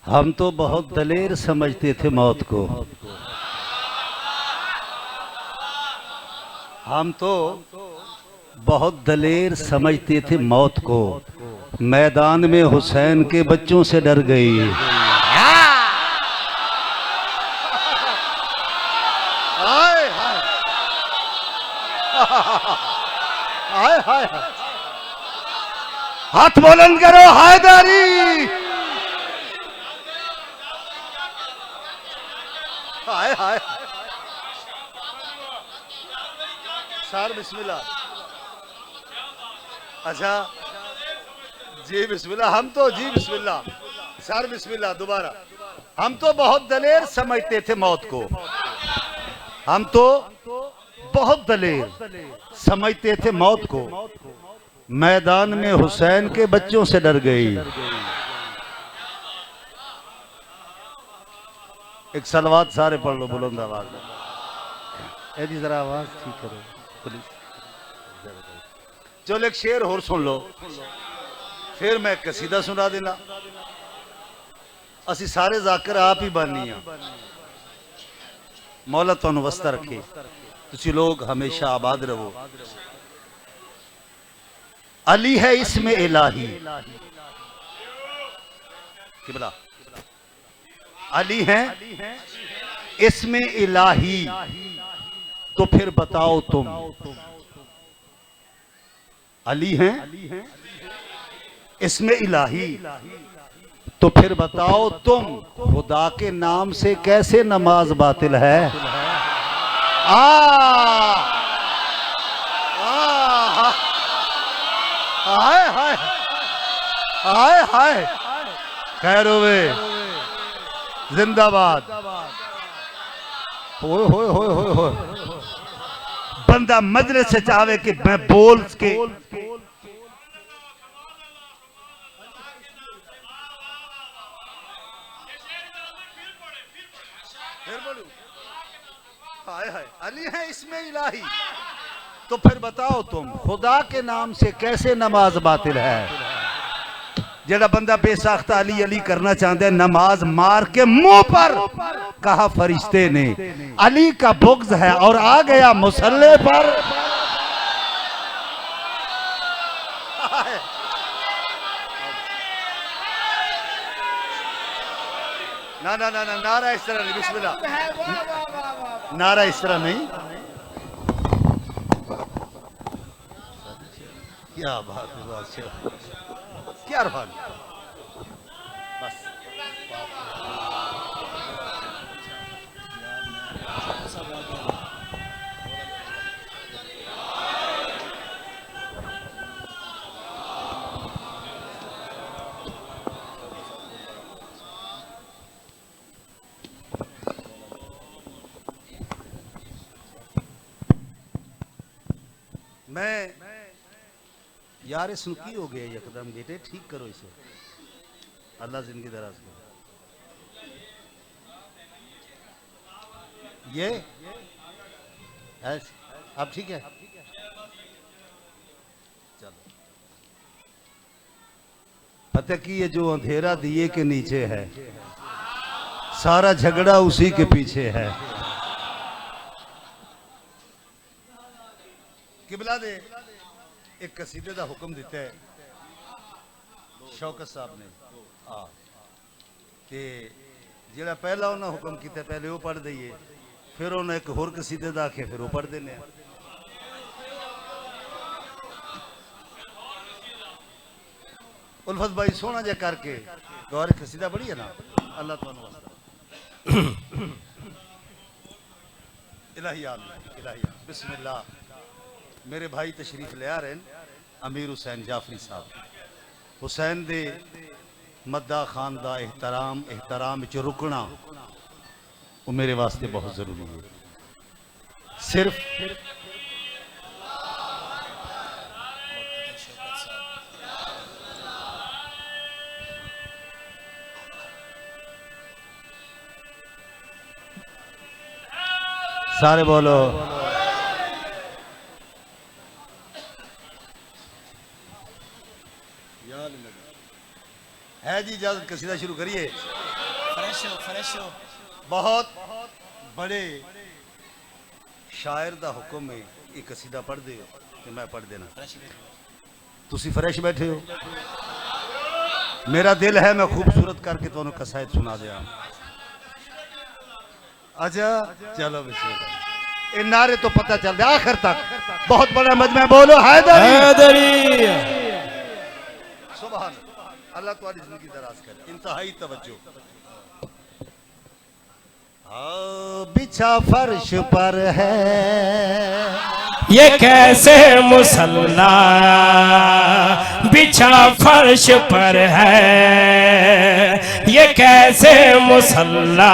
हम तो बहुत दलेर समझते थे मौत को। हम तो बहुत दलेर समझते थे मौत को। मैदान में हुसैन के बच्चों से डर गई। हाय हाय हाय हाय, हाथ बुलंद करो हैदरी। हाय हाय सर बिस्मिल्लाह। अच्छा जी बिस्मिल्लाह। हम तो जी बिस्मिल्लाह सर बिस्मिल्लाह दोबारा। हम तो बहुत दलेर समझते थे मौत को। हम तो बहुत दलेर समझते थे मौत को। मैदान में हुसैन के बच्चों से डर गई। एक सलवात सारे पढ़ लो बुलंद आवाज में। जी जरा आवाज ठीक करो प्लीज। चलो एक शेर और सुन लो, फिर मैं कसीदा सुना देना। असी सारे जाकर आप ही बानी आ। मौला तुहानू वस्ता रखे, तुसी लोग हमेशा आबाद रहो। अली है इसमें इलाही। किबला अली है इसमें इलाही, तो फिर बताओ तुम। अली हैं इसमें इलाही, तो फिर बताओ तुम। खुदा के नाम से कैसे नमाज बातिल है। हाय हाय हाय हाय, खैर होवे जिंदाबाद। होए होए होए होए होए। बंदा मजलिस से चाहे कि मैं बोल के फिर बोलूं। हाय हाय अली है इसमें इलाही, तो फिर बताओ तुम। खुदा के नाम से कैसे नमाज बातिल है। जेड़ा बंदा बेसाख्ता अली अली करना चाहता है, नमाज मार के मुंह पर कहा फरिश्ते ने अली का बुग़्ज़ है और आ गया मुसल्ले पर। ना ना ना ना, नारा इस तरह नहीं। बिस्मिल्लाह, नारा इस तरह नहीं। क्या बात है बादशाह, क्या रहा बस। मैं यार सुनकी हो गया यकदम। बेटे ठीक करो इसे, अल्लाह जिंदगी दराज करो। ये अब ठीक है। चलो पता कि ये जो अंधेरा दिए के नीचे है, सारा झगड़ा उसी के पीछे है। किबला दे एक कसीदे का हुक्म दिता है शौकत साहब ने। ते जेड़ा पहला उन्हें हुक्म किया पहले वो पढ़ दईए, फिर उन्हें एक होर कसीदे का आखे, फिर वो पढ़ देने। उल्फत भाई सोना जा करके गौर कसीदा पढ़ी है ना। अल्लाह तुहानू वास्ता इलाहियात इलाहियात। बिस्मिल्लाह। मेरे भाई तशरीफ ले आ रहे हैं अमीर हुसैन जाफरी साहब। हुसैन दे मद्दा खान दा एहतराम च रुकना वो मेरे वास्ते बहुत जरूरी है। सिर्फ सारे बोलो है जी इजाजत, कसीदा शुरू करिए। फ्रेश हो। बहुत बड़े शायर दा हुक्म है, एक कसीदा पढ़ दे ते मैं पढ़ देना। तुसी फ्रेश बैठे हो, मेरा दिल है मैं खूबसूरत करके तो कसायद सुना दिया। अच्छा चलो बिस्मिल्लाह, ये नारे तो पता चल रहा आखिर तक। बहुत बड़ा मजमा, बोलो हैदरी। सुभान अल्लाह, तुम्हारी जिंदगी दराज करे। इंतहाई तवज्जो। बिछा फर्श पर है ये कैसे मुसल्ला, बिछा फर्श पर है ये कैसे मुसल्ला,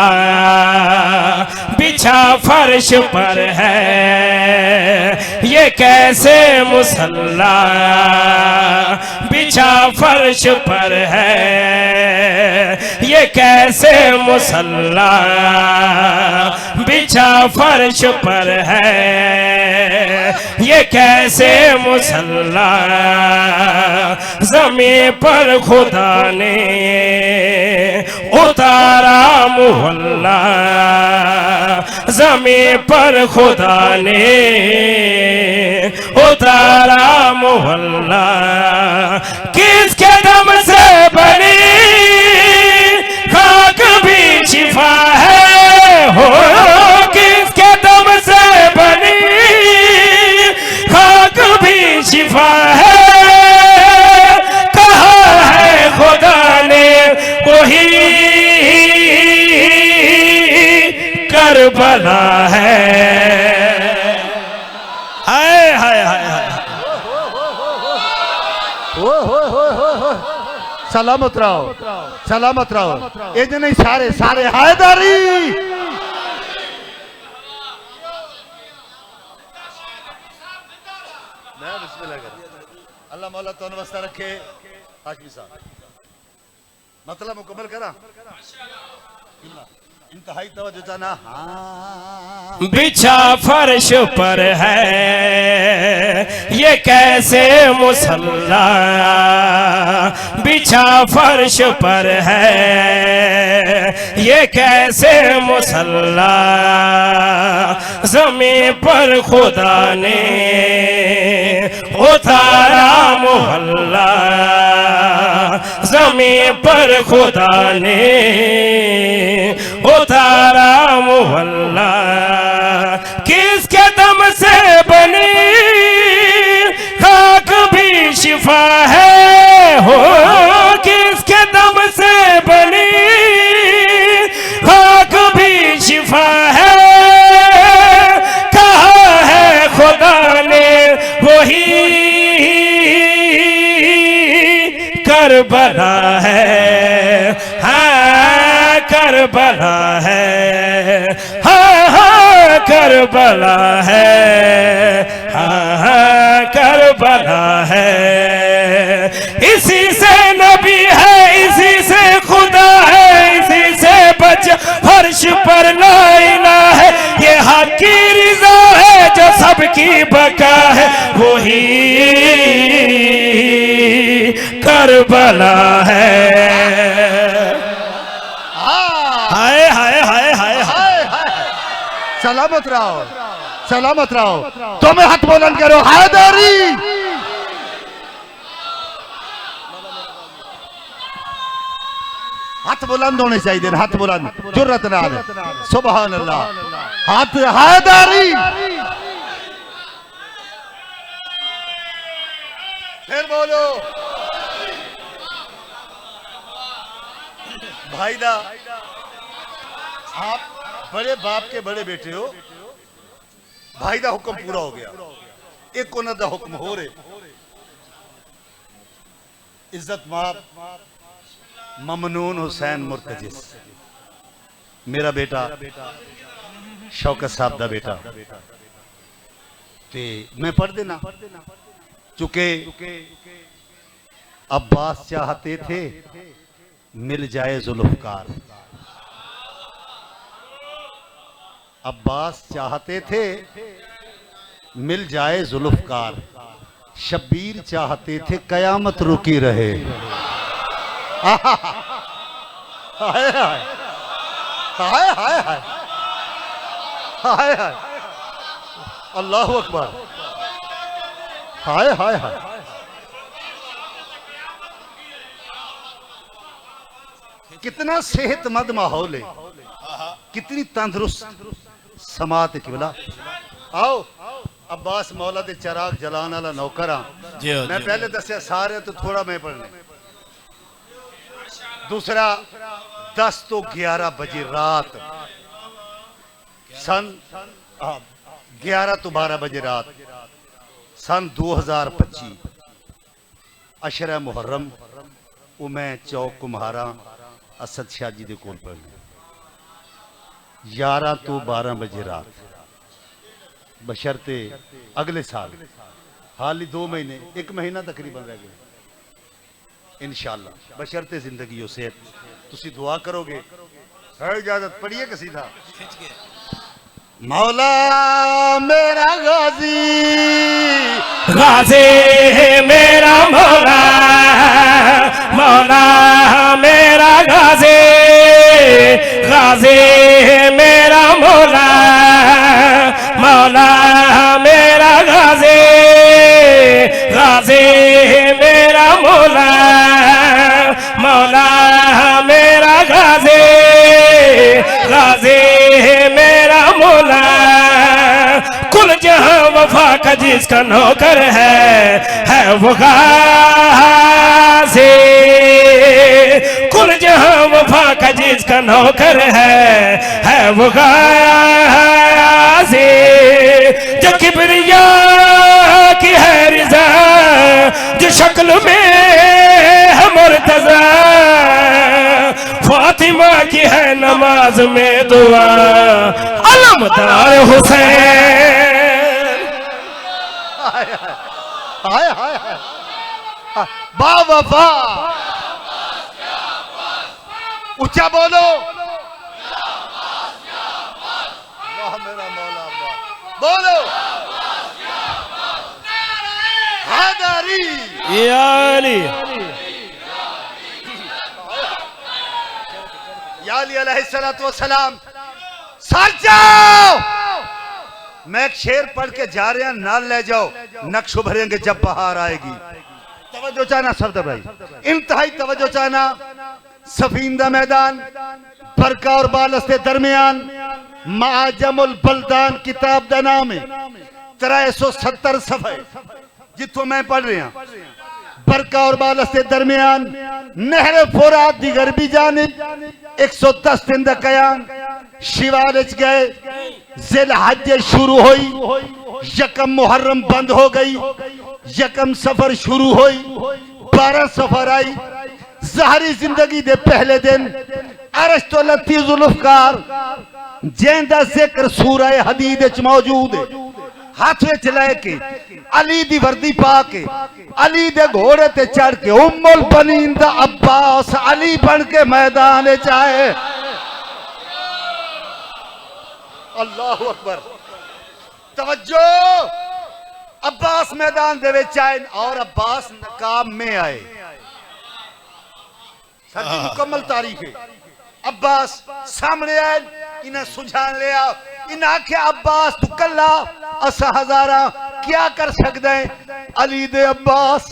बिछा फर्श पर है ये कैसे मुसल्ला, बिछा फर्श पर है ये कैसे मुसल्ला, बिछा फर्श पर है ये कैसे मुसल्ला, ज़मीं पर खुदा ने उतारा मुहल्ला, ज़मीं पर खुदा ने उतारा मुहल्ला, किसके दम से बनी खाक भी शिफा है, हो किसके दम से बनी खाक भी शिफा है, कहा है खुदा ने वही करबला है। हाय हाय हाय हाय, सलामत रहो, सलामत रहो। ये जो नहीं सारे सारे हैदरी। अल्लाह मौला तो वस्ता रखे। हाशमी साहब मतलब मुकम्मल करा, इंतहाई तवज्जो जाना। बिछा फर्श पर है ये कैसे मुसल्ला, बिछा फर्श पर है ये कैसे मुसल्ला, ज़मीं पर खुदा ने उतारा मुहल्ला, ज़मीं पर खुदा ने उतारा मुहल्ला, किसके दम से बनी खाक भी शिफा है, हो किसके दम से बनी खाक भी शिफा है, कहा है खुदा ने वही करबला है, हाँ करबला है, हाँ हाँ करबला है, हाँ हाँ करबला है। इसी से नबी है, इसी से खुदा है, इसी से बचा फर्श पर ला इलाहा है, ये हक की रिज़ा है जो सबकी बका है, वही करबला है। हाय हाय हाय हाय हाय, सलामत रहो, सलामत रहो। तुम्हें हाथ बुलंद करो हैदरी। हाथ बुलंद होने चाहिए, हाथ बुलंद, जुर्रत ना आवे। सुभान अल्लाह, हाथ हैदरी। फिर बोलो भाई दा, आप बड़े बाप के बड़े बेटे हो, भाई दा हुक्म पूरा हो गया, एक उन्हों दा हुक्म हो रहे। इज्जत माप ममनून हुसैन मुर्तजिस, मेरा बेटा शौकत साहब दा बेटा, ते मैं पढ़ देना। चुके अब्बास चाहते थे मिल जाए जुल्फकार, अब्बास चाहते थे मिल जाए जुल्फकार, शब्बीर चाहते थे कयामत रुकी रहे। हाय हाय हाय हाय हाय हाय हाय अल्लाह अकबर हाय हाय हाय कितना सेहतमंद माहौल है, कितनी तंदुरुस्त समात किबला। आओ अब्बास मौला दे चराग जलान वाला नौकर हाँ। मैं पहले दसिया सारे तो थोड़ा मैं पढ़ने। दूसरा 10 तो 11 बजे रात सन 11 तो 12 बजे रात सन 2025 अशरा मुहर्रम मैं चौक कुम्हारा असद शाह जी दे कोल पढ़ने 11 तो 12 बजे रात बशर्ते अगले साल हाल ही 2 महीने 1 महीना तकरीबन रह गया इंशाअल्लाह बशर्ते जिंदगी हो सेहत तुसी दुआ करोगे। है इजाजत पढ़िए कसीदा। मौला मेरा गाजी गाजी मेरा मौला मौला मेरा गाजी गाजी मेरा मौला मौला मेरा गाजी गाजी मेरा मौला मौला मेरा गाजी गाजी मेरा मौला कुल जहां वफा का जिसका नौकर है वो गाजी कुल जहां वफा का जिसका नौकर है वो गाजी जो किबरिया की है रिजा जो शक्ल में है मुर्तजा फातिमा की है नमाज में दुआ अलमदार हुसैन। हाय हाय हाय बा वफा ऊंचा बोलो वाह मेरा मौला बोलो हैदरी या अली या अली अलैहिस्सलातु वस्सलाम। सच जाओ मैं एक शेर पढ़ के जा रहे हैं नाल ले जाओ नक्श भरेंगे जब बहार आएगी। तवज्जो चाहना सब भाई इंतहाई तवज्जो चाहना। सफींदा मैदान बरका और बालस के दरमियान माजमुल बलदान किताब का नाम है 370 सफ़े जिथों मैं पढ़ रहा बरका और बालस के दरमियान नहर फुरात दी गरबी जानिब 110 दिन का कयाम शिवालिच गए जिल हज शुरू हुई यकम मुहर्रम बंद हो गई यकम सफर शुरू हुई 12 सफर आई ज़ाहरी जिंदगी दे पहले दिन अरश तो लती जुल्फकार जेंदा जिक्र सूरह हदीद च मौजूद है हाथ में चलाए के अली दी वर्दी पा के अली दे घोड़े ते चढ़ के उम्मुल बनीन दा अब्बास अली बन के मैदान चाहे। अल्लाहु अकबर तवज्जो अब्बास मैदान दे विच आए और अब्बास नकाब में आए। साडी मुकम्मल तारीख है। अब्बास सामने आए इन्हें सुझान लिया इन्हें आख्या अब्बास तू कला असा हजारा क्या कर सकते हैं। अली दे अब्बास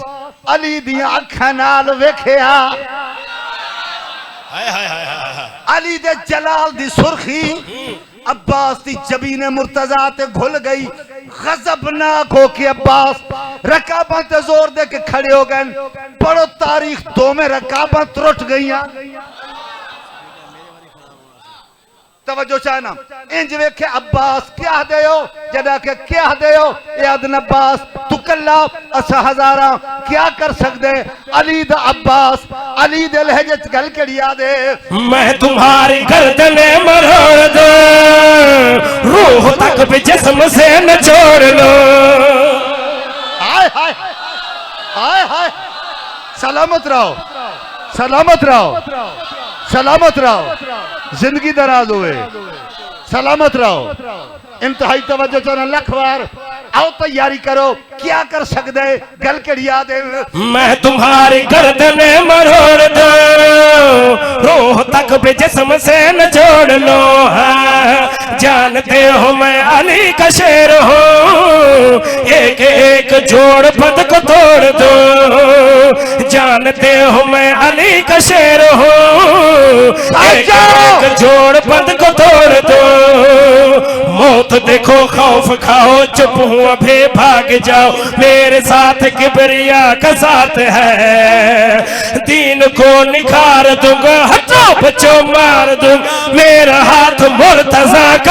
अली दियां अखां नाल वेखिया अली दे जलाल दी सुर्खी अब्बास दी जबीने मुर्तजा ते घुल गई। गजबनाक हो के अब्बास रकाबत ते जोर दे के खड़े हो गए। पढ़ो तारीख 2 में रकाबत टुट गई। तवज्जो चाहना इंज वेखे अब्बास क्या देओ जदा के क्या देओ यादन अब्बास तू कल्ला असा हजारा क्या कर सकदे। अली दा अब्बास अली दे लहजे च गल केड़ी आदे मैं तुम्हारी गर्दन मरोड़ दो रूह तक भी जिस्म से न छोड़ लो। हाय हाय हाय हाय सलामत रहो सलामत रहो सलामत रहो जिंदगी दराज हुए सलामत रहो। इंतहाई तवज्जो चाहना लख बार आओ तैयारी करो क्या कर सकते गल केड़ी याद है। मैं तुम्हारी गर्दन मरोड़ दूं तक भी जिस्म से न जोड़ लो। हाँ जानते हो मैं अली का शेर हूँ, एक एक जोड़ पद को तोड़ दो। जानते हो मैं अली का शेर हूँ, एक एक जोड़ पद को तोड़ दो। मौत देखो खौफ खाओ, चुप हूँ अभी भाग जाओ, मेरे साथ किबरिया का साथ है। दीन को निखार दूंगा, हटो बच्चों मार दूंगा, मेरा हाथ मुर्तजा का